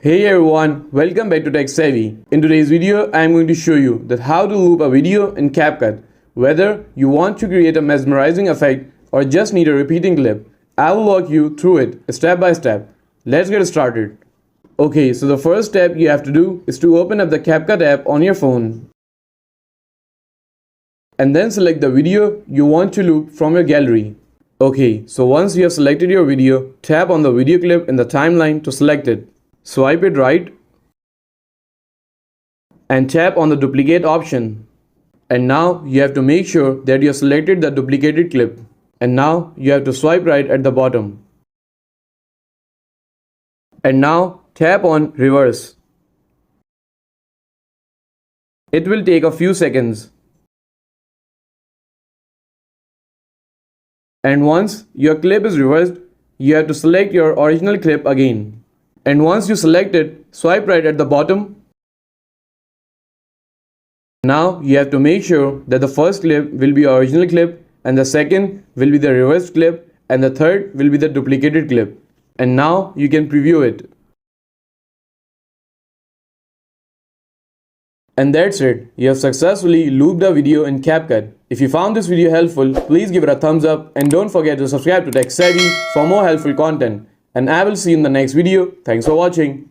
Hey everyone, welcome back to Tech Savvy. In today's video, I am going to show you that how to loop a video in CapCut. Whether you want to create a mesmerizing effect or just need a repeating clip, I will walk you through it step by step. Let's get started. Okay, so the first step you have to do is to open up the CapCut app on your phone. And then select the video you want to loop from your gallery. Okay, so once you have selected your video, tap on the video clip in the timeline to select it. Swipe it right and tap on the duplicate option. And now you have to make sure that you have selected the duplicated clip. And now you have to swipe right at the bottom. And now tap on reverse. It will take a few seconds. And once your clip is reversed, you have to select your original clip again. And once you select it, swipe right at the bottom. Now you have to make sure that the first clip will be your original clip, and the second will be the reversed clip, and the third will be the duplicated clip. And now you can preview it. And that's it. You have successfully looped a video in CapCut. If you found this video helpful, please give it a thumbs up and don't forget to subscribe to Tech Savvy for more helpful content. And I will see you in the next video. Thanks for watching.